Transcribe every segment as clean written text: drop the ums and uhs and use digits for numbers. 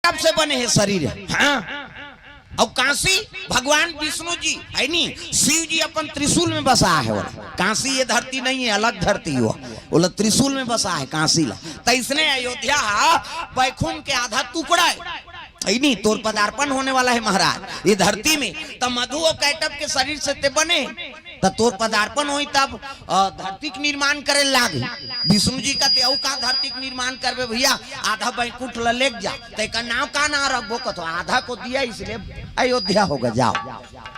कैटअप से बने हैं शरीर। हाँ, और काशी भगवान विष्णु जी है नी, शिव जी अपन त्रिशूल में बसा है। वो काशी ये धरती नहीं है, अलग धरती हुआ, बोला त्रिशूल में बसा है काशी ला। तो इसने अयोध्या बैकुंठ के आधा टुकड़ा है नहीं, तोर पदार्पण होने वाला है महाराज ये धरती में। तब मधु और कैटअप के शरीर से ते बने, तब तोर पदार्पण हुई, तब धरती के निर्माण करे लाग। विष्णु जी का तेऊ का धरती के निर्माण करबे भैया, आधा बैकुंठ लेक जा, तो नाव का ना रखबो कथो, आधा को दिया इसलिए अयोध्या होगा। जाओ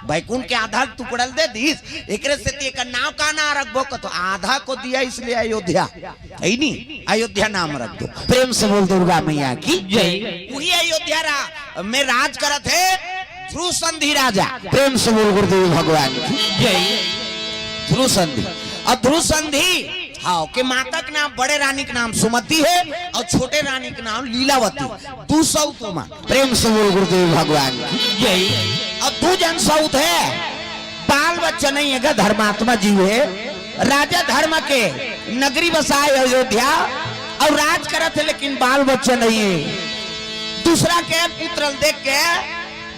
बैकुंठ के आधा टुकड़ा दे दीस, एकरे से ते का नाव का ना रखबो कथो, आधा को दिया इसलिए अयोध्या है नी, अयोध्या नाम रख दो। प्रेम से बोल दुर्गा मैया की जय। वही अयोध्या में राज करत है ध्रुव संधि राजा। प्रेम से बोल गुरुदेव भगवान की जय। ध्रुव संधि, और ध्रुव संधि हाँ के माता के नाम, बड़े रानी के नाम सुमति है और छोटे रानी के नाम लीलावती। तू सौत हो मां। प्रेम से बोल गुरुदेव भगवान की जय। अब तू जन सौत है, बाल बच्चा नहीं है, धर्मात्मा जीव है, राजा धर्म के नगरी बसाए अयोध्या और राज करत है, लेकिन बाल बच्चा नहीं है। दूसरा के पुत्र देख के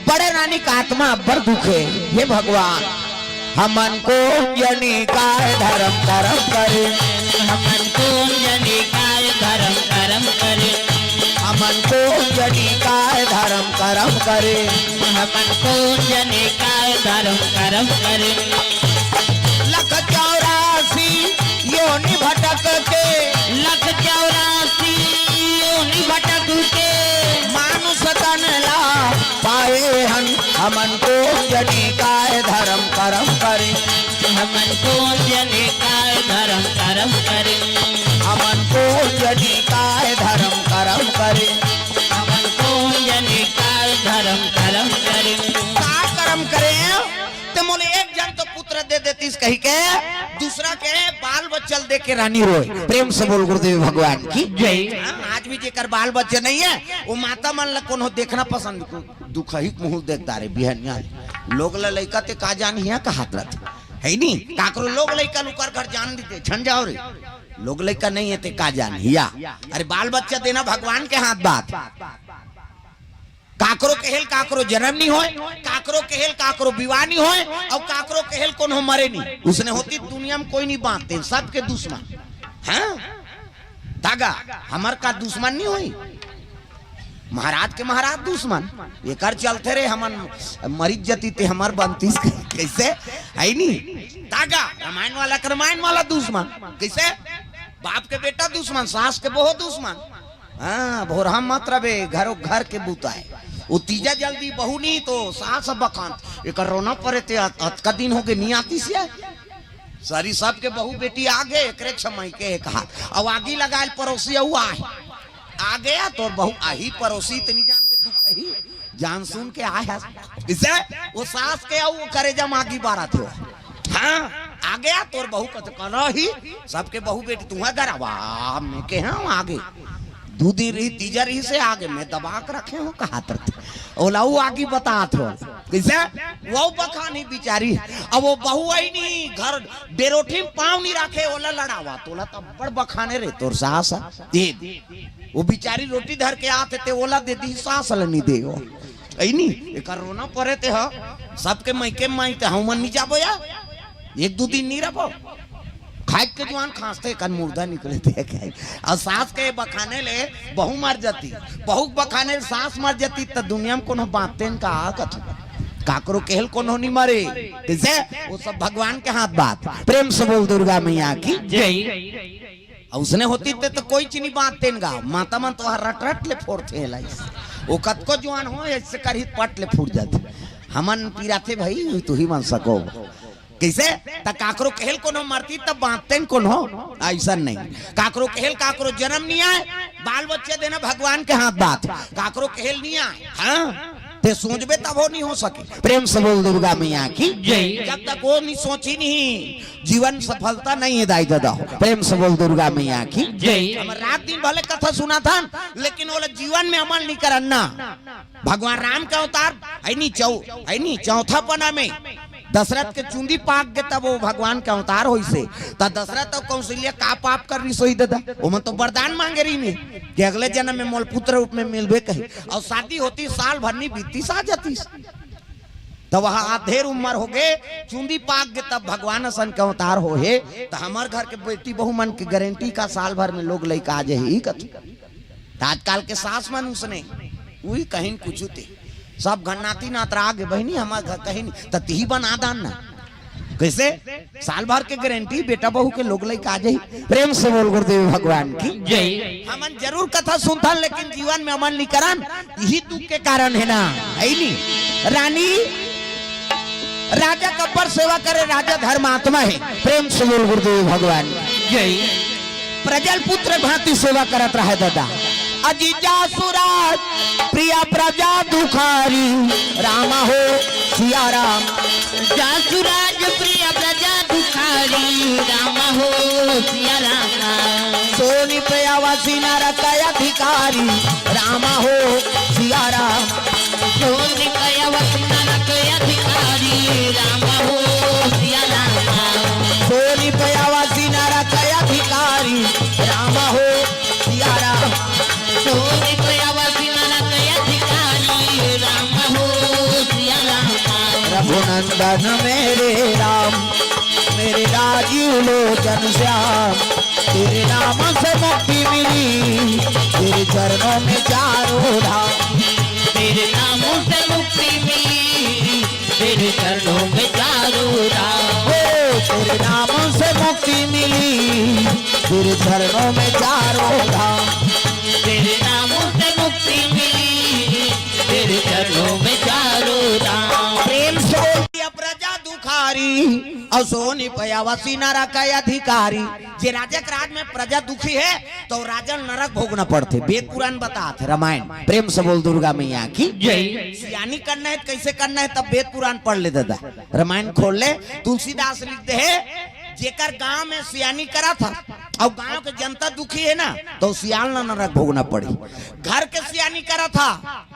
बड़े रानी का आत्मा बड़ दुख है। हे भगवान हमन को जनिकाय धर्म कर्म करे, हमन को जनिकाय धर्म कर्म करे, हमन को जनिकाय धर्म कर्म करे, हमन को जनिकाय धर्म कर्म करे। लख 84 योनि भटक के, लख 84 योनि भटक के, मानुष तन ला पाए हन, हमन को जनिकाय धर्म कर्म करे, हमन को जनिकाय धर्म कर्म करे, हमन को जनिकाय धर्म कर्म करे, हमन को जनिकाय धर्म कर्म करे। का कर्म करे तो मोले एक जन तो पुत्र दे देती कही के, दूसरा के बाल बच्चल दे के रानी रोए। प्रेम से बोल गुरुदेव भगवान की जय। आज भी जेकर बाल बच्चे नहीं है वो माता मन ला कोनो देखना पसंद, दुख ही मुंह देखता रे बिहनिया लोग ला लइका ते का जान हिया का हाथ रथ है नी, काकरो लोग लइका लुकर घर जान देते छन जाओ रे, लोग लइका नहीं है ते का जान हिया। अरे बाल बच्चा देना भगवान के हाथ बात। काकरो केहल काकरो जन्म नहीं होए, काकरो केहल काकरो विवाह नहीं होए, और काकरो केहल कोनो मरे नहीं। उसने होती दुनिया में कोई नहीं बांटते, सबके दुश्मन। हाँ दागा हमार का दुश्मन नहीं हुई, महाराज के महाराज दुश्मन। ये कर चलते रहे हमन मरीज जती ते हमार बनती कैसे है नी, दागा रामायण वाला का रामायण वाला दुश्मन कैसे, बाप के बेटा दुश्मन, सास के बहुत दुश्मन। हाँ भोर हम मत रहे घरों घर के बूता है, वो तीजा जल्दी बहू नहीं तो सास बकान एक रोना पड़े थे। का दिन हो गए नहीं आती से सारी सबके बहू बेटी आगे एक समय के कहा, अब आगे लगा पड़ोसी आ गया तो बहू आही पड़ोसी इतनी जान दुख ही जान सुन के आया इसे वो सास के वो करे जम आगी बारा थे। हाँ आ गया तोर बहू कह ही सबके बहू बेटी तुम्हें गरा में के हाँ आगे दूधी रही तीजा रही से आगे मैं दबा कर रखे हो कहा ओलाऊ आगे बता थो कैसे वो बखानी बिचारी। अब वो बहू आई नहीं घर बेरोठी पाँव नहीं रखे, ओला लड़ावा तोला तब बड़ बखाने रे तोर सास दे वो बिचारी रोटी धर के आते थे, ओला दे दी सास नहीं दे नहीं एक रोना पड़े थे। हाँ सबके मैके माइते हम मन नहीं जाबो या एक दो दिन नहीं रहो, खाए के जवान खांसते कन मुर्दा निकले थे। और सास के बखाने ले बहू मर जाती, बहू बखाने सास मर जाती तो दुनिया में कोनो बातें का कथ काकरो केहल कोनो नहीं मरे कैसे, वो सब भगवान के हाथ बात। प्रेम से बोल दुर्गा मैया की जय। उसने होती थे तो कोई चीनी बात गा माता मन तो रट रट ले फोड़ते वो कतको जवान हो ऐसे कर ही पट ले फूट जाते। हमन पीरा थे भाई तू ही मन सको कैसे काकरो केहल कोनो मरती तब बांधते कोनो, ऐसा नहीं। काकरो केहल काकरो जन्म नहीं आए, बाल बच्चे देना भगवान के हाथ बात। काकरो केहल नहीं आए हाँ ते सोचबे तब वो नहीं हो सके। प्रेम से बोल दुर्गा मैया की जय। जब तक वो नहीं सोची नहीं जीवन सफलता नहीं है दाई दादा। प्रेम से बोल दुर्गा मैया की जय। हम रात दिन भले कथा सुना था लेकिन वो जीवन में अमल नहीं करना। भगवान राम का अवतार है नहीं चौथा पना में दशरथ के चुंदी पाक गए तब वो भगवान के अवतार हो से त दशरथ और कौशल्या का पाप कर रही सोई दादा वो मन तो वरदान मांगे रही ने कि अगले जन्म में मोलपुत्र रूप में मिलबे कही और शादी होती साल भर नहीं बीती सा जाती तो वहां आधेर उम्र हो गए चुंदी पाक गए तब भगवान सन के अवतार हो है तो हमार घर के बेटी बहु मन की गारंटी का साल भर में लोग लड़का आ जाए कथी आजकल के सास मन उसने वही कहीं कुछ थे सब घन्नाती नातरा आगे बहनी हमारे घर कहीं तती बना दान ना कैसे साल भर के गारंटी बेटा बहू के लोग लड़का आ जाए प्रेम से बोल गुरुदेव भगवान की जय। हमन जरूर कथा सुनता लेकिन जीवन में अमन नहीं करन यही दुख के कारण है ना है नहीं रानी राजा कब्बर सेवा करे राजा धर्मात्मा है प्रेम से बोल गुरुदेव भगवान जय। प्रजल पुत्र भांति सेवा करत रहे दादा अजीजा सुराज प्रिया प्रजा दुखारी रामा हो सिया राम जासुराज प्रिय प्रजा दुखारी राम हो सिया राम सोनी प्रयावासी नरकय अधिकारी रामा हो सिया राम सोनी कयावती नरक अधिकारी राम हो सिया राम सोनी प्रयावासी नरकय अधिकारी रामा हो सिया राम सोनी कयावती नरक अधिकारी राम हो सिया राम रघुनंदन मेरे राम मेरे राजीव लोचन श्याम तेरे नाम से मुक्ति मिली तेरे चरणों में चारों धाम तेरे नामों से मुक्ति मिली तेरे चरणों में चारों राम तेरे नामों से मुक्ति मिली तेरे चरणों में चारों धाम तेरे नामों से मुक्ति मिली तेरे चरणों में चारों राम प्रेम से बोलिए प्रजा दुखारी और सोनी पयावसी नरक का अधिकारी जे राजा के राज में प्रजा दुखी है तो राजा नरक भोगना पड़ते वेद पुराण बताते रामायण प्रेम से बोल दुर्गा मैया की जय। सियानी करना है कैसे करना है तब वेद पुराण पढ़ ले दादा रामायण खोल ले तुलसीदास लिखते है जेकर गांव में सियानी करा था और गांव के जनता दुखी है ना तो सियाल ना नरक भोगना पड़ी घर के सियानी करा था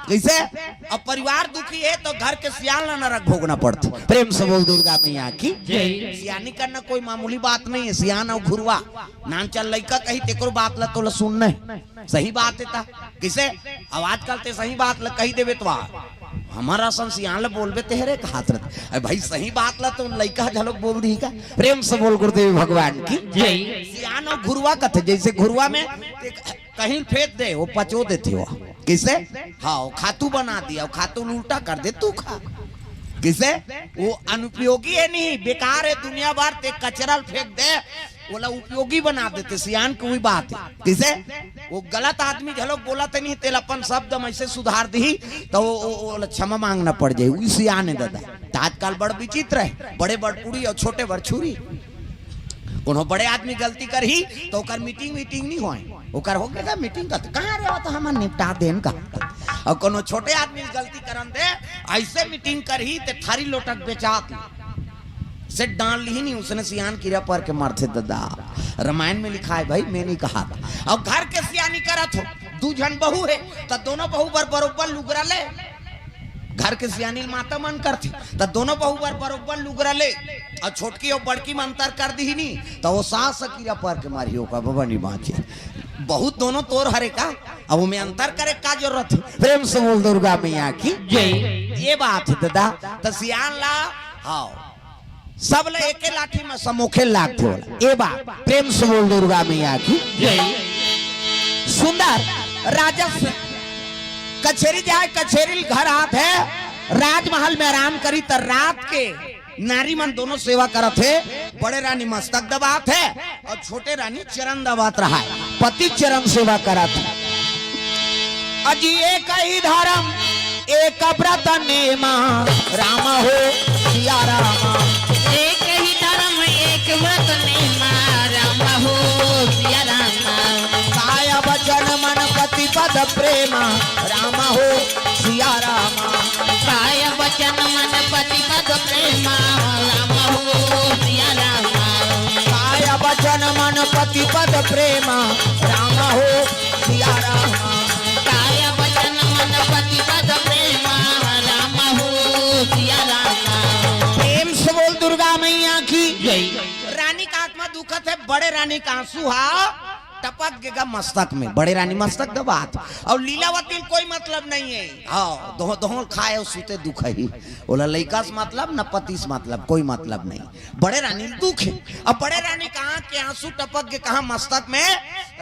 कैसे अब परिवार दुखी है तो घर के सियाल ना नरक भोगना पड़ती प्रेम से बोल दुर्गा मैया की जय। सियानी करना कोई मामूली बात नहीं है सियान और घुरवा नान चल लड़का कही तेको बात ला तो सुनना सही बात है किसे आवाज करते सही बात ला कही देवे तो हमारा संसियान ला बोलबे तेरे हाथ रहे भाई सही बात ला तो लड़का झलक बोल दी का प्रेम से बोल गुरुदेव भगवान की जय। सियान और घुरवा कथे जैसे घुरवा में कहीं फेंक दे वो पचो देते हो किसे हाँ खातू बना दिया खातू उल्टा कर दे तू खा किसे वो अनुपयोगी है नहीं बेकार है दुनिया भर ते कचरा फेंक दे बोला उपयोगी बना देते सियान की वही बात है किसे वो गलत आदमी झलक बोला तो नहीं तेल अपन शब्द ऐसे सुधार दी तो वो क्षमा मांगना पड़ जाए वही सियान है दादा आजकल बड़ विचित्र है बड़े बड़पुड़ी और छोटे बड़छुरी उन्होंने बड़े आदमी गलती कर ही तो ओकर मीटिंग नहीं होए ओकर हो गया मीटिंग का कहाँ रहे तो हम निपटा देन का और कोनो छोटे आदमी गलती करन दे ऐसे मीटिंग कर ही ते थारी लोटक बेचात से डाल ली नहीं उसने सियान कीड़ा पर के मारते दादा रामायण में लिखा है भाई मैं नहीं कहा था और घर के सियानी करत हो दू जन बहू है तो दोनों बहू बरोबर लुगरा ले घर के सियानी माता मन करती तो दोनों बहू बरोबर लुगरा ले और छोटकी और बड़की में अंतर कर दी ही नहीं तो वो सास कीड़ा पर के मारी होगा बाबा नहीं बाँचे बहुत दोनों तोर हरे का अब में अंतर करे का जरूरत है प्रेम से बोल दुर्गा मैया की जय। ये बात है दादा तो सियान ला हाँ सब ले एक लाठी में समोखे लाग थे ये बात प्रेम से बोल दुर्गा मैया की जय। सुंदर राजा कचेरी जाए कचेरी घर आत है राजमहल में आराम करी तो रात के नारी मन दोनों सेवा करत है बड़े रानी मस्तक दबात है और छोटे रानी चरण दबात रहा है पति चरण सेवा करत है अजी एक ही धर्म एक व्रत नेमा राम हो सिया रामा एक ही धर्म एक व्रत नेमा राम हो सिया रामा काय वचन मन पति पद प्रेमा राम हो सिया रामा काय वचन मन पति पद प्रेमा राम हो सिया रामा काय वचन मन पति पद प्रेमा राम हो सिया रामा काय वचन मन पति पद प्रेमा राम हो सिया रामा प्रेम से दुखत है बड़े रानी का आंसू हा टपक गेगा मस्तक में, बड़े रानी मस्तक दबात। और लीलावती कोई मतलब नहीं है, हाँ दोहल खाए सुते दुख ही, बोला लड़का से मतलब न पति से मतलब, कोई मतलब नहीं। बड़े रानी दुख है। अब बड़े रानी कहाँ के आंसू टपक गए, कहाँ मस्तक में।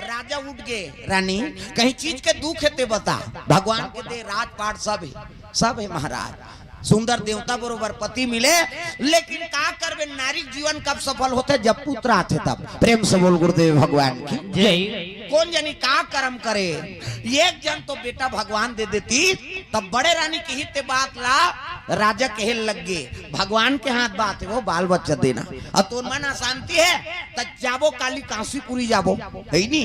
राजा उठ गए, रानी कहीं चीज के दुख है ते बता, भगवान के दे राजपाट सब है महाराज, सुंदर देवता बरोबर पति मिले, लेकिन का करबे, नारी जीवन कब सफल होते जब पुत्र आते तब। प्रेम से बोल गुरुदेव भगवान की जय। कौन जानी का कर्म करे, एक जन तो बेटा भगवान दे देती, तब बड़े रानी की हित बात ला राजा कहल लग गए, भगवान के हाथ बात है वो बाल बच्चा देना। और तो मन अशांति है तब जाबो काली काशीपुरी जाबो, है नी,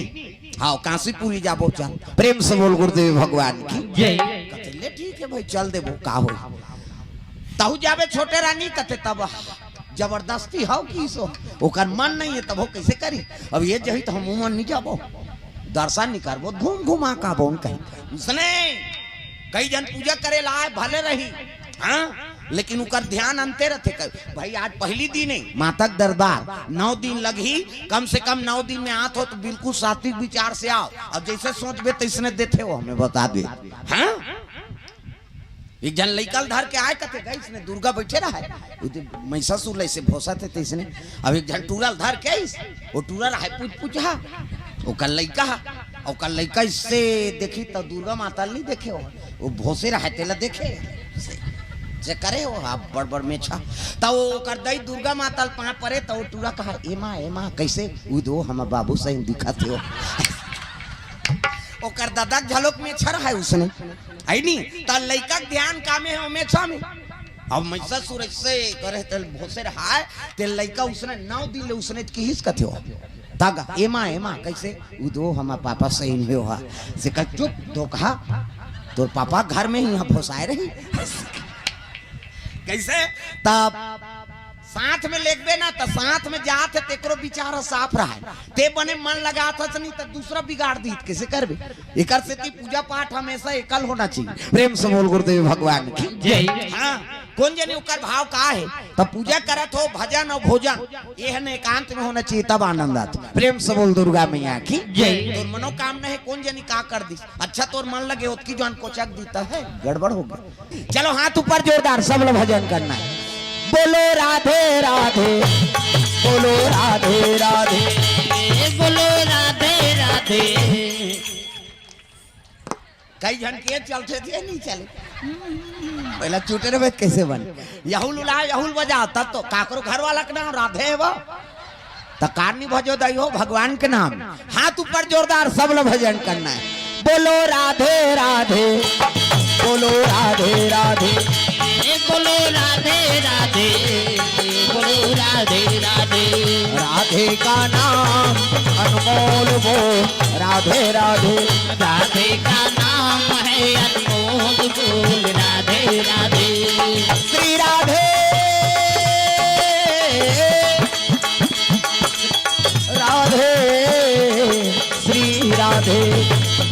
हाँ काशीपुरी जाबो चल। प्रेम से बोल गुरुदेव भगवान की जय। ले ठीक है भाई चल देबो, का हो तहु जाबे छोटे रानी कते तब जबरदस्ती हो की सो, ओकर मन नहीं है तब हो कैसे करी। अब ये जही तो हम मन नहीं जाबो, दर्शन नहीं करबो, घूम घुमा का बोन कहीं उसने कई जन पूजा करे लाए भले रही, हाँ लेकिन उकर ध्यान अंते रहते भाई। आज पहली दिन है मातक दरबार, 9 दिन लगी, कम से कम 9 दिन में आत हो तो बिल्कुल सात्विक विचार से आओ। अब जैसे सोचबे तैसने देते हो हमें बता दे। हाँ एक जन लइकल धर के आए कते गई, इसने दुर्गा बैठे रहा है महिषासुर से भोसा थे तैसने। अब एक जन टूरल धर के वो टूरल है पूछा ओकर लइका इससे देखी तो दुर्गा माता नहीं देखे, वो भोसे रहा तेला देखे से करे हो आप बड़ में छा तो वो कर दई दुर्गा माता पा परे तो टूरा कहा एमा कैसे दो हम बाबू सही दिखा थे ओकर दादा झलोक में छर है उसने है नी त लइका ध्यान कामे है में छा में। अब महिषासुर से करे त भोसे रहा ते लइका उसने 9 दिन ले उसने किहिस कथे हो तागा एमा कैसे दो हम पापा सही में हो से कह चुप तो कहा तोर पापा घर में ही भोसाए रही कैसे। तब साथ में लेगबे ना तो साथ में जात है तेकरो विचार साफ रहा है, ते बने मन लगा था नहीं तो दूसरा बिगाड़ दी कैसे करबे। एकर से ती पूजा पाठ हमेशा एकल होना चाहिए। प्रेम से बोल गुरुदेव भगवान की जय। हाँ कौन जाने उकर भाव का है, तब पूजा करत हो भजन और भोजन ये है एकांत में होना चाहिए तब आनंद आता। प्रेम से बोल दुर्गा मैया की जय। तोर मनोकामना है कौन जानी का कर दी, अच्छा तोर मन लगे उसकी जान कोचक देता है गड़बड़ हो गई। चलो हाथ ऊपर जोरदार सब लोग भजन करना है। बोलो राधे राधे, बोलो राधे राधे, बोलो राधे राधे। कई जन के चलते थे नहीं चले, पहला चूटे रहे कैसे बन यहुल उला यहुल बजा तब तो काकरो घर वाला के नाम राधे है वो तो कारनी भजो दई हो भगवान के नाम। हाथ ऊपर जोरदार सब लोग भजन करना है। बोलो राधे राधे, बोलो राधे राधे, बोलो राधे राधे, बोलो राधे राधे। राधे का नाम अनमोल वो राधे राधे, राधे का नाम है अनमोल बोल राधे राधे। श्री राधे राधे श्री राधे,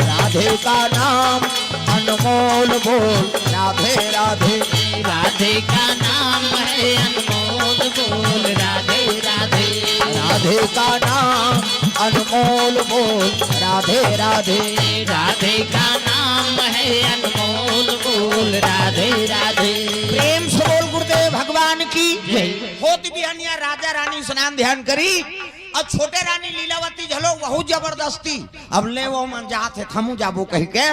राधे का नाम अनमोल बोल राधे राधे। राधे का नाम है अनमोल बोल राधे राधे। राधे का नाम अनमोल बोल राधे राधे। राधे का नाम है अनमोल बोल राधे राधे। प्रेम से बोल गुरुदेव भगवान की जय। होती बिहानिया राजा रानी स्नान ध्यान करी और छोटे रानी लीलावती झलो बहुत जबरदस्ती अब ले वो मन जात है थमू जाबो कह के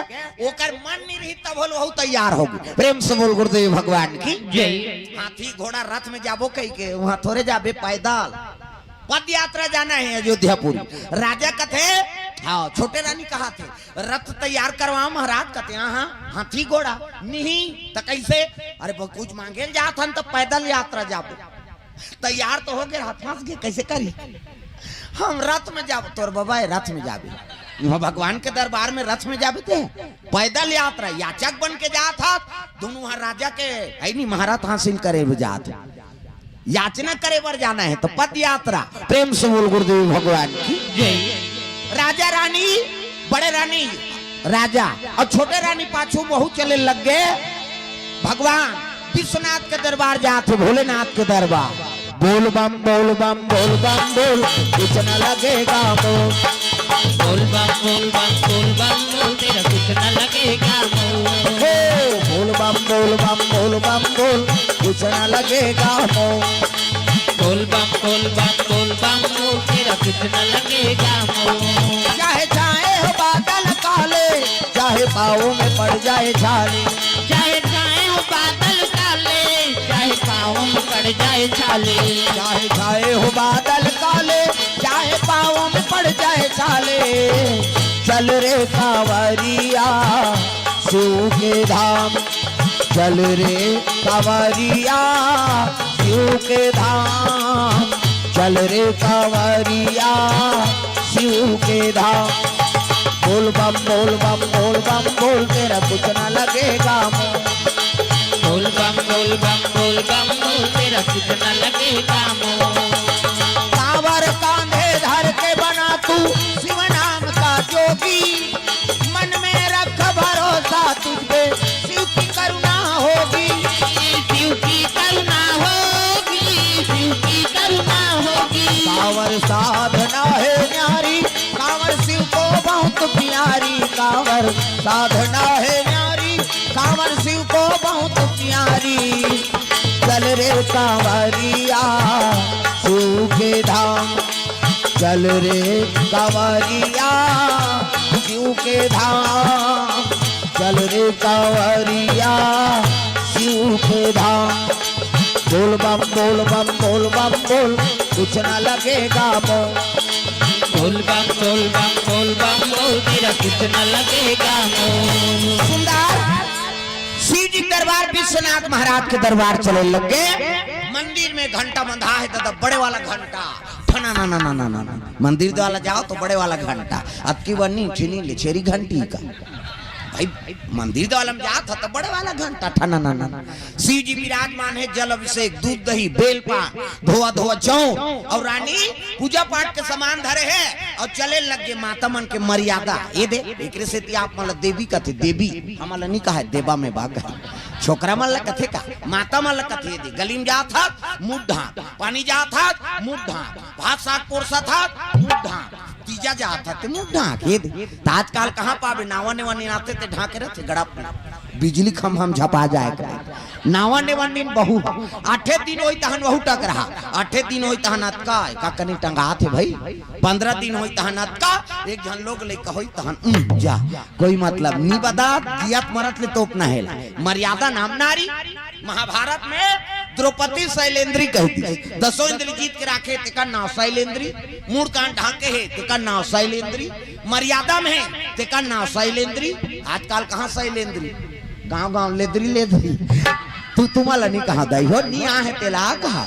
ओकर मन नहीं रही तब वो तैयार हो गई। प्रेम से बोल गुरुदेव भगवान की जय। हाथी घोड़ा रथ में जाबो कह के वहां थोड़े जाबे पैदल पद यात्रा जाना है अयोध्यापुरी। राजा कथे हाँ छोटे रानी कहा थे रथ तैयार करवा महाराज कहते हाँ हाथी घोड़ा नहीं तो कैसे, अरे कुछ मांगे जात हन तो पैदल यात्रा जाबो तैयार तो हो गए हाथ फंस गए कैसे करी हम रथ में जाब तोर बाबा रथ में जाबे भगवान के दरबार में रथ में जाबे थे पैदल यात्रा याचक बन के जात था दोनों वहां राजा के है नहीं महारत हासिल करे जात याचना करे बर जाना है तो पद यात्रा। प्रेम से बोल गुरुदेव भगवान की जय। राजा रानी बड़े रानी राजा और छोटे रानी पाछू बहुत चले लग गए। भगवान विश्वनाथ के दरबार जाते भोलेनाथ के दरबार बोल बम बोल बम बोल बम बोल कुछ न लगेगा मोल। बोल बम बोल बम बोल बम बोल तेरा कुछ न लगेगा मोल। हो बोल बम बोल बम बोल बम बोल कुछ न लगेगा मोल। बोल बम बोल बम बोल बम बोल तेरा कुछ न लगेगा मोल। चाहे छाए हो बादल काले, चाहे पाँव में पड़ जाए छाले। चाहे छाए हो बादल काले, चाहे पाँव में पड़ जाए छाले। चाहे छाए हो बादल काले, चाहे पाँव में पड़ जाए छाले। चल रे कांवरिया शिव के धाम, चल रे कांवरिया शिव के धाम, चल रे कांवरिया शिव के धाम। बोल बम बोल बम बोल बम बोल तेरा कुछ न लगेगा मोल। बोल बम बोल बम बोल बम बोल तेरा कुछ न लगेगा मोल। कांवर कांधे धर के बना तू शिव नाम का जोगी, मन में रख भरोसा तुझ पे शिव की करुणा होगी। शिव की करुणा होगी, शिव की करुणा होगी। कांवर साधना है न्यारी, कांवर शिव को बहुत प्यारी। कांवर साधना है न्यारी, कांवर शिव को बहुत प्यारी। चल रे कांवरिया शिव के धाम, चल रे कांवरिया शिव के धाम, चल रे कांवरिया शिव के धाम। बोल बम बोल बम बोल बम बोल कुछ न लगेगा मोल। बोल बम बोल बम बोल बम बोल तेरा कुछ न लगेगा मोल। सुंदर शिव जी दरबार विश्वनाथ महाराज के दरबार चले लगे। मंदिर में घंटा बंधा है तो बड़े वाला घंटा ठना ना ना ना ना ना ना। मंदिर वाला जाओ तो बड़े वाला घंटा अबकी बनी छिनी लेचेरी घंटी का भाई। मंदिर वाला में जाओ तो बड़े वाला घंटा ठना ना ना। शिव जी विराजमान है, जल अभिषेक दूध दही बेल पान धोआ धोआ जौ और रानी पूजा पाठ के सामान धरे है और चले लग गए। माता मन के मर्यादा ये दे एक से आप मतलब देवी कथे देवी हमारा नहीं कहा देवा में भाग छोकरा मन कथे का माता मन कथे दे। गली में जा था मुँह ढाक, पानी जा था मुँह ढाक, भात साग पोरसा था मुँह ढाक, तीजा जा था ते मुँह ढाक ये दे। आजकल कहाँ पावे नावा ने वन आते ते ढाके रहते गड़ा बिजली खम हम झपा जाए नावा ने वन बहु 8 दिन होई तहन बहु टक रहा 8 दिन होई तहन अतका का कनी टंगा थे भाई 15 दिन होई तहन अतका एक जन लोग ले कहोई तहन जा कोई मतलब नहीं बता दियत मरत ले तोप ना है। मर्यादा नाम नारी महाभारत में द्रौपदी शैलेंद्री कहती है 10 इंद्री जीत के राखे तेका नाव शैलेंद्री, मूड कान ढाके है तेका नाव शैलेंद्री, मर्यादा में है तेका नाव शैलेंद्री। आजकल कहाँ शैलेंद्री गांव गांव लेदरी लेदरी तू तुम्हारा नहीं कहा दई हो नहीं आ है तेला कहा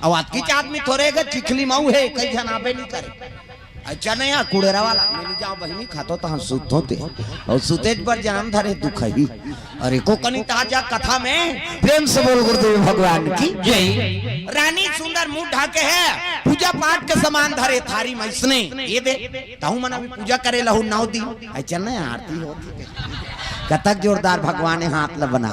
अब आज की आदमी थोड़े का चिखली मऊ है कई जनाबे नहीं करे। अच्छा नहीं आ कुड़ेरा वाला मेरी जाओ बहनी खातो तहां सुत होते और सुतेज पर जन्म धरे दुख ही। अरे को कनी ताजा कथा में प्रेम से बोल गुरुदेव भगवान की जय। रानी सुंदर मुंह ढाके है पूजा पाठ के सामान धरे थारी में इसने ये दे ताहू मन अभी पूजा करे लहू 9 दिन अच्छा नहीं आरती होती कतक जोरदार भगवान ने हाथ ल बना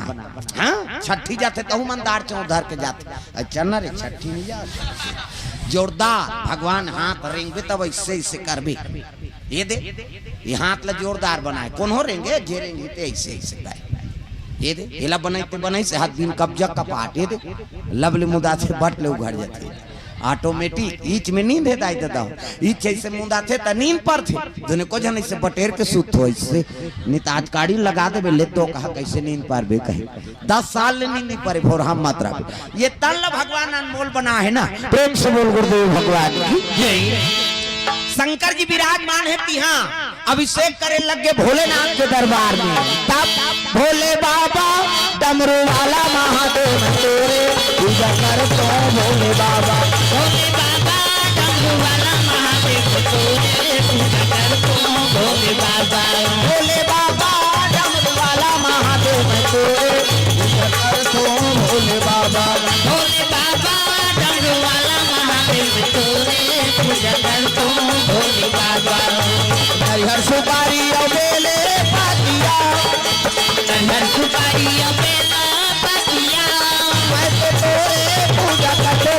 हाँ छठी जाते तहू मंदार चौधर के जाते अच्छा ना रे छठी नहीं जाते जोरदार भगवान हाथ रेंगे तब इससे इससे करबे ये दे ये हाथ ला जोरदार बनाए कौन हो रेंगे जे रेंगे ते ऐसे ऐसे गाय ये दे एला बनाइते बनाई से हाथ दिन कब्जा का पाट ये दे लवले मुदा से बट ले उघड़ जाते ऑटोमेटिक ईच में नींद है दाई दादा ईच ऐसे मुदा थे त नींद पर थे जने को जन ऐसे बटेर के सुत हो इससे नित आज काड़ी लगा दे ले तो कहा कैसे नींद पर बे कहे 10 साल ले नींद नहीं परे भोर हम मात्रा ये तल भगवान अनमोल बना है ना प्रेम से बोल गुरुदेव भगवान की जय। शंकर जी विराजमान है तिहा अभिषेक करे लगे भोलेनाथ के दरबार में तब भोले बाबा डमरू वाला महादेव तेरे पूजा कर तो भोले बाबा डमरू वाला महादेव तेरे पूजा कर तो भोले बाबा। भोले बाबा डमरू वाला महादेव तेरे पूजा कर तो भोले बाबा। भोले बाबा डमरू वाला महादेव तेरे पूजा कर तो भोले बाबा। हर सुपारी और बेले पातिया नंदन सुपारी बेला पतिया मैं तो तोरे पूजा करते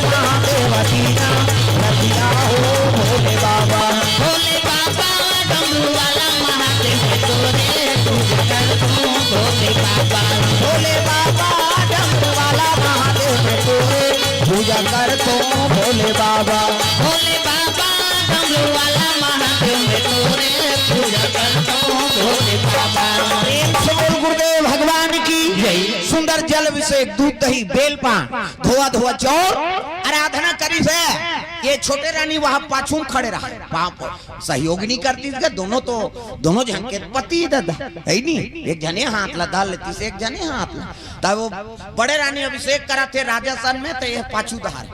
पूजा कर तो भोले बाबा। भोले बाबा डमरू वाला महादेव मैं तोरे पूजा करता हूँ भोले बाबा। प्रेम से बोल गुरुदेव भगवान की जय। सुंदर जल अभिषेक दूध दही बेलपान धोआ धोआ चौर आराधना करी से ये छोटे रानी वहां पाछू खड़े रहा पाप सहयोगिनी करती थी दोनों जन के पति दादा है नी एक जने हाथ ला डाल लेती से एक जने हाथ ला तब वो बड़े रानी अभिषेक करा थे राजस्थान में तो ये पाछू दहार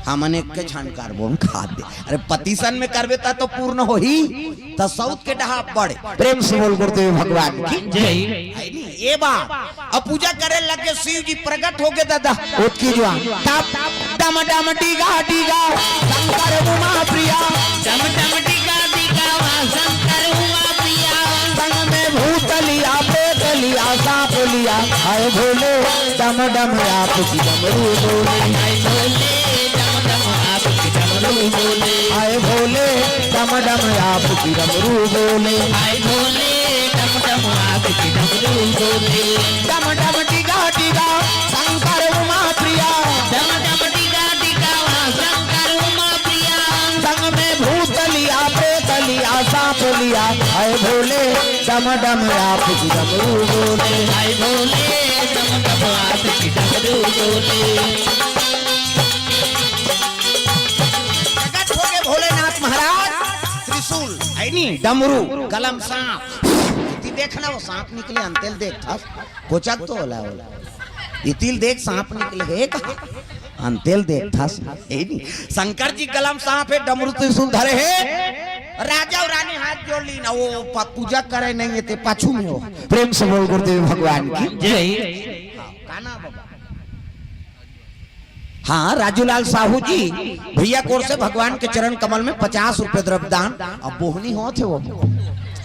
हमने के झनकार बोम खा दे अरे पति सन में करबे ता तो पूर्ण हो ही तो साउथ के डहा बड़े। प्रेम से बोल गुरुदेव भगवान की जय। ये बात अब पूजा करे लगे शिव जी प्रकट हो गए दादा उसकी जो टप डम डम डीगा डीगा शंकर उमा प्रिया डम डम डिगा डिगा वहाँ शंकर उमा प्रिया। संग में भूत लिया प्रेत लिया सांप लिया हाय भोले डम डम आप की डमरू बोले। हाय भोले डम डम आपकी डमरू बोले। हाय भोले डम डम आप की डमरू बोले। हाय भोले डम डम आपकी डमरू बोले। डम डम टीगा टीगा शंकर उमा प्रिया डम डम डिगा डिगा वहाँ शंकर उमा प्रिया। संग में भूत लिया प्रेत लिया सांप लिया हाय भोले डम डम आप की डमरू बोले। हाय भोले डम डम आपकी डमरू बोले। प्रकट हो गए भोलेनाथ महाराज त्रिशूल है नी डमरू कलम सांप इति देखना वो सांप निकले अंतेल देख था कोचक तो होला होला इतिल देख सांप निकले है कहा अंतेल देख था है नी शंकर जी कलम सांप है डमरू त्रिशूल धरे है राजा और रानी हाथ जोड़ ली ना वो पूजा करे नहीं थे पाछू में हो। प्रेम से बोल गुरुदेव भगवान की जय। काना बाबा हाँ राजूलाल साहू जी भैया कोर से भगवान के चरण कमल में 50 रुपए द्रव्यदान अब बोहनी हो थे वो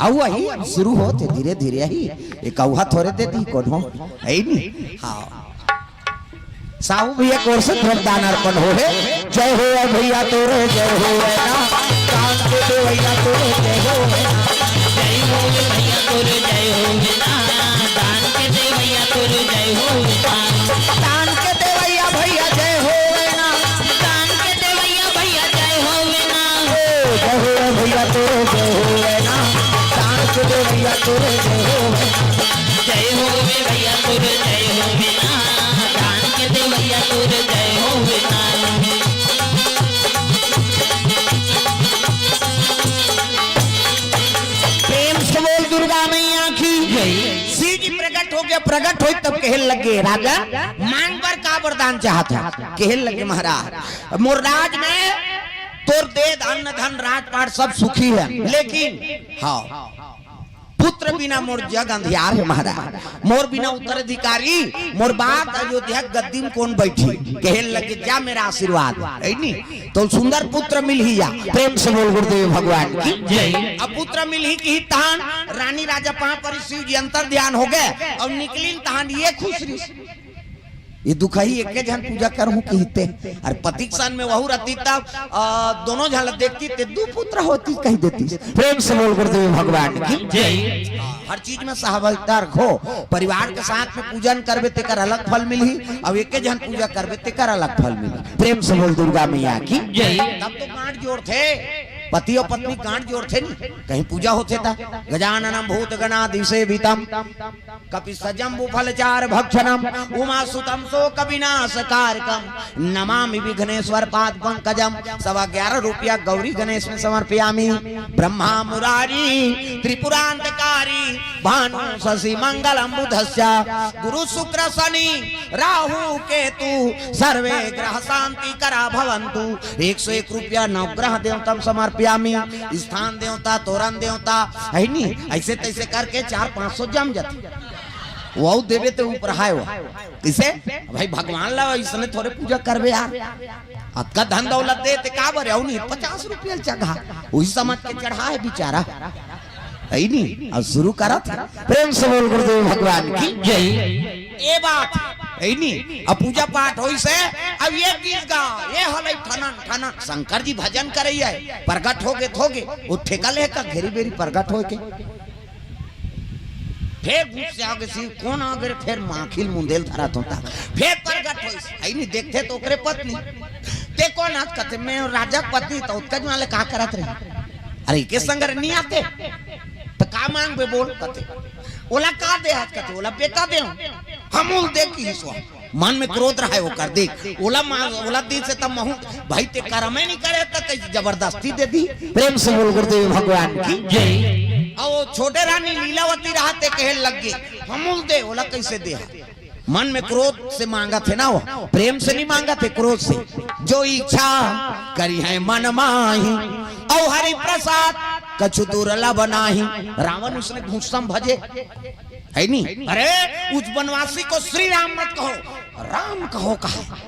औवा ही शुरू होते धीरे धीरे ही एक औहा थोड़े देती कौन हो है नहीं। हाँ साहू भैया कोर से द्रव्यदान अर्पण हो है। जय हो भैया तोरे जय हो ना कान के दे भैया तोरे जय हो जय हो भैया तोरे जय हो ना दान के दे भैया तोरे जय हो ना। कान के दे भैया भैया जय हो ना दान के दे भैया भैया जय हो ना। जय हो भैया तोरे जय हो ना कान के दे भैया तोरे जय हो जय हो भैया तोरे जय हो ना दान के दे भैया तोरे जय हो ना। प्रेम से बोल दुर्गा मैया की शिव जी प्रकट हो गया प्रकट हो तब कहल लगे राजा मांग पर का वरदान चाहता कहल लगे महाराज मोर राज में तोर दे अन्न धन राजपाट सब सुखी है लेकिन हाँ पुत्र बिना मोर जग अंधियार है महाराज मोर बिना उत्तराधिकारी मोर बात अयोध्या गद्दी में कौन बैठी कहल लगे जा मेरा आशीर्वाद है नी तो सुंदर पुत्र मिल ही जा। प्रेम से बोल गुरुदेव भगवान की जय। अब पुत्र मिल ही की तहान रानी राजा पहाँ पर शिव जी अंतर ध्यान हो गए और निकली तहान ये खुश रही ये दुखही एक जन पूजा करहूं कहते और पति सन में वहू रहती तब दोनों झल देखती ते दो पुत्र होती कह देती। प्रेम से बोल गुरुदेव भगवान की जय। हर चीज में सहभागिता रखो परिवार के साथ में पूजन करबे तेकर अलग फल मिली अब एक जन पूजा करबे तेकर अलग फल मिली। प्रेम से बोल दुर्गा मैया की जय। तब तो गांठ जोड़ थे पति और पत्नी गांठ जोड़ थे नहीं कहीं पूजा होते था गजाननम भूत गणाधिसेवितम कपि सजम्बु फलचार भक्षणम उमा सुतम शोक विनाशकारकम नमामि विघ्नेश्वर पाद पंकजम 11.25 रुपया गौरी गणेश में समर्पयामि। ब्रह्मा मुरारी त्रिपुरांतकारी भानु शशि मंगलम बुधस्य गुरु शुक्र शनि राहु केतु सर्वे ग्रह शांति करा भवन्तु। 101 रुपया नवग्रह देवतम समर्पयामि। स्थान देवता तोरण देवता है नी ऐसे तैसे करके 400-500 जम जाते वो देवे तो ऊपर है वो किसे भाई भगवान ला इसने थोड़े पूजा करबे यार अतका धन दौलत दे ते का बरे नहीं 50 रुपया चढ़ा वही समझ के चढ़ा है बेचारा है नहीं अब शुरू करा था। प्रेम से बोल गुरुदेव भगवान की जय। ये बात है नहीं अब पूजा पाठ होई से अब ये गीत गा ये हलै ठनन ठनन शंकर जी भजन करैया प्रकट हो गए वो ठेका लेकर घेरी बेरी प्रकट हो के फिर घुस जाओगे शिव कौन आगे फिर माखिल मुंदेल धरा होता फिर प्रगट हो आई नहीं देखते तो ओकरे पत्नी ते कौन आज कहते मैं राजा पत्नी तो उसका जो वाले का करत रहे अरे के संग नहीं आते तो का मांग बे बोल कहते ओला का दे आज कहते ओला बेटा दे हमूल दे की हिस्सा मन में क्रोध रहा है वो कर देख ओला दी से तब महू भाई ते कर्म नहीं करे तो कैसे जबरदस्ती दे दी। प्रेम से बोल गुरुदेव भगवान की जय। और छोटे रानी लीलावती रहते कहे लग गए हमूल दे ओला कैसे दे मन में क्रोध से मांगा थे ना वो प्रेम से नहीं मांगा थे क्रोध से जो इच्छा करी है मन माही और हरि प्रसाद कछु दुर्ला बनाही रावण उसने घुसम भजे है नहीं अरे उस बनवासी को श्री राम मत कहो राम कहो कहा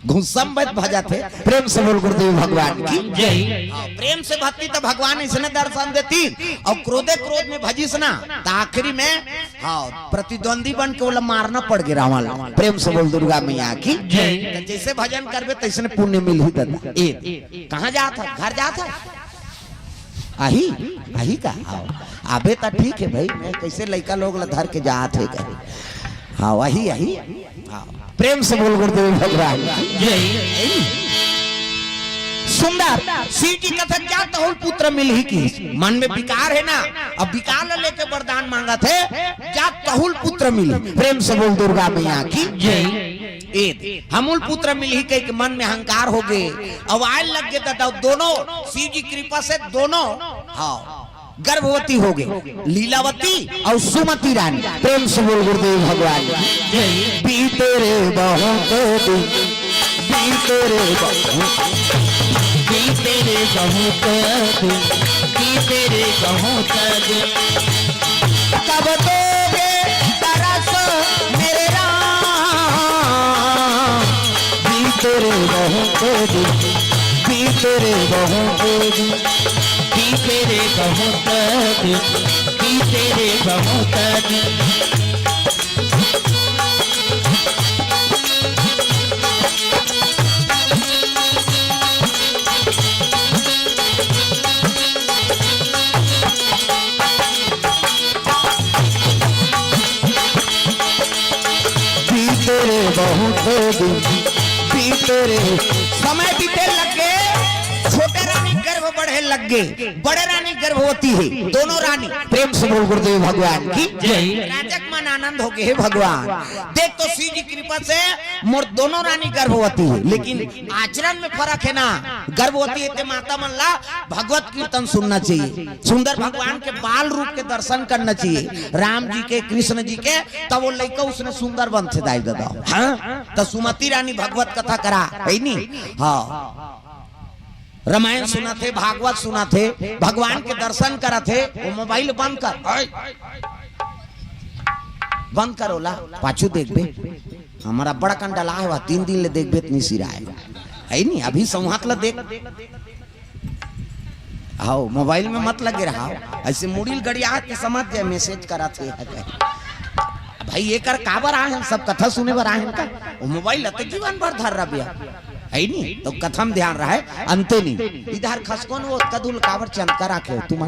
घुसम भजा थे। प्रेम से बोल गुरुदेव भगवान की जय। प्रेम से भक्ति तो भगवान इसने दर्शन देती और क्रोधे क्रोध में भजिस ना तो आखिरी में हाँ प्रतिद्वंदी बन के बोला मारना पड़ गया रावण। प्रेम से बोल दुर्गा मैया की जय। तो जैसे भजन करबे तैसे पुण्य मिल ही दादा एक कहाँ जाता घर जाता आही आही का आओ आबे तो ठीक है भाई मैं कैसे लड़का लोग धर के जात है करे हाँ वही आही हाँ प्रेम से बोल गुरुदेव भगवान जय। सुंदर शिव जी कथा क्या तहुल पुत्र मिल ही की मन में विकार है ना अब विकार लेके वरदान मांगा थे क्या तहुल पुत्र मिली। प्रेम से बोल दुर्गा मैया की जय। हमूल पुत्र मिल ही के मन में अहंकार हो गए अब आए लग गए दादा दोनों शिव जी कृपा से दोनों हाँ गर्भवती हो गए लीलावती और सुमति रानी। प्रेम से बोल गुरुदेव भगवान की बीते रे बहुत दिन बीते रे बीते रे बहुत दिन बीते रे बहुत दिन कब दोगे तरस मेरे राम बीते रे बहुत दिन बीते रे बहुत दिन बीते रे बहुत दिन बीते रे बहुत दिन बीते रे बहुत दिन बीते रे समय बीते लग गए छोटे रानी गर्भ बढ़े लग गए बड़े रानी गर्भवती है दोनों रानी। प्रेम से बोल गुरुदेव भगवान की जय। राजक मन आनंद हो गए हे भगवान देख तो शिव जी कृपा से मोर दोनों रानी गर्भवती है लेकिन आचरण में फर्क है ना गर्भवती है माता मन ला भगवत कीर्तन सुनना चाहिए सुंदर भगवान के बाल रूप के दर्शन करना चाहिए राम जी के कृष्ण जी के तब वो लड़का उसने सुंदर बन से दाई दादा हाँ तो सुमति रानी भगवत कथा करा है नहीं हाँ रामायण सुना थे भागवत सुना थे भगवान के दर्शन करा थे वो मोबाइल बंद कर बंद करो ला पाछू देखबे हमारा बड़ा कंडला है 3 दिन ले देखबे इतनी सिरा है नहीं अभी संहात ला देख आओ मोबाइल में मत लगे रहा ऐसे मुड़ील गड़िया के समझ जाए मैसेज करा थे भाई ये कर काबर आए सब कथा सुने बर आए का वो मोबाइल अत जीवन भर धर रहा है नहीं तो कथम ध्यान रहा है अंते नहीं इधर खसकोन वो कदुल काबर चंद रखे तुम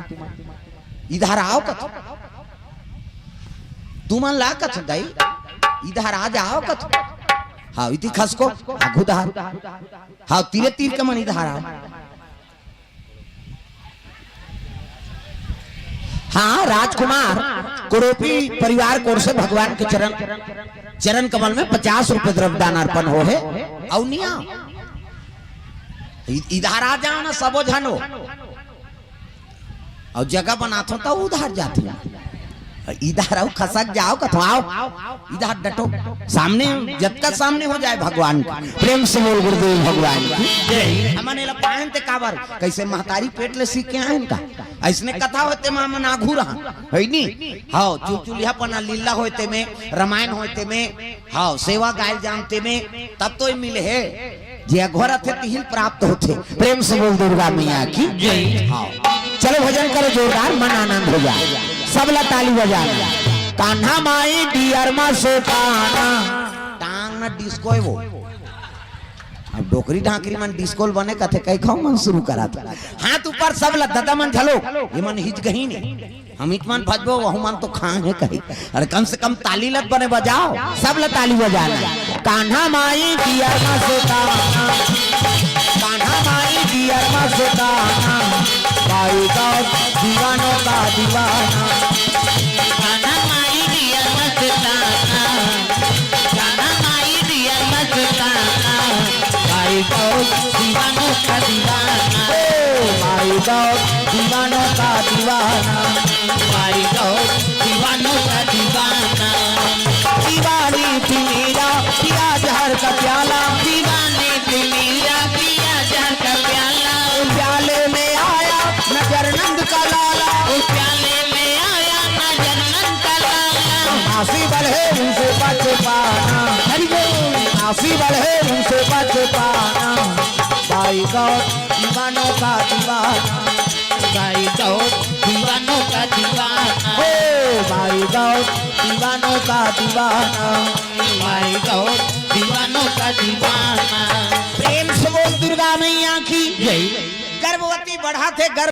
इधर आओ कथ तुम ला कथ गई इधर आ जाओ कथ हाँ इति खसको आगू दहार हाँ तीरे तीर के मन इधर आओ हाँ राजकुमार कुरूपी परिवार कोर से भगवान के चरण कमल में 50 रुपए द्रव्यदान अर्पण हो है अवनिया इधर आ जाओ ना सबो जनो और जगह बनाते तो उधर जाते इधर आओ खसक जाओ कथो आओ इधर डटो सामने जब तक सामने हो जाए भगवान का। प्रेम से बोल गुरुदेव भगवान जय। हमने पाहन ते काबर कैसे महतारी पेट ले सीख के आए इनका ऐसने कथा होते में मन आघू रहा है नी हाँ चुलचुलिया पना लीला होते में रामायण होते में हाँ सेवा गाय जानते में तब तो मिले है जे घोर थे तिहिल प्राप्त होते। प्रेम से बोल दुर्गा मैया की जय। हाँ चलो भजन करो जोरदार मन आनंद हो जाए सबला ताली बजाना कान्हा माई डियर मा से काना टांग ना डिस्को है वो अब डोकरी ढाकरी मन डिस्कोल बने कथे कई खाओ मन शुरू करा था हाथ ऊपर सब ला दादा मन झलो ये मन हिच गही नहीं हम इत मन भजबो वहु मन तो खां है कही अरे कम से कम ताली लत बने बजाओ सब ला ताली बजाना कान्हा माई दियर मस्ताना कान्हा माई दियर मस्ताना भाई का दीवानों का दीवाना कान्हा माई दियर मस्ताना कान्हा माई दियर मस्ताना भाई को दीवानों का दीवाना भाई का दीवानों का दीवाना भाई को दीवानों का दीवाना दीवानी थी मेरा पिया जहर का प्याला दीवाने पे मेरा पिया जहर का प्याला प्याले में आया नजर नंद का लाला उस प्याले में आया नजर नंद का लाला आसी बढ़े उनसे बच पाना हरि बोल आसी बढ़े उनसे बच पाना भाई गौर दीवानों का दीवाना भाई को दीवानों का दीवाना हो भाई गौर दीवानों का दीवाना भाई को दीवानों का दीवाना प्रेम से बोल दुर्गा मैया की जय गर्भवती बढ़ा थे गर्भ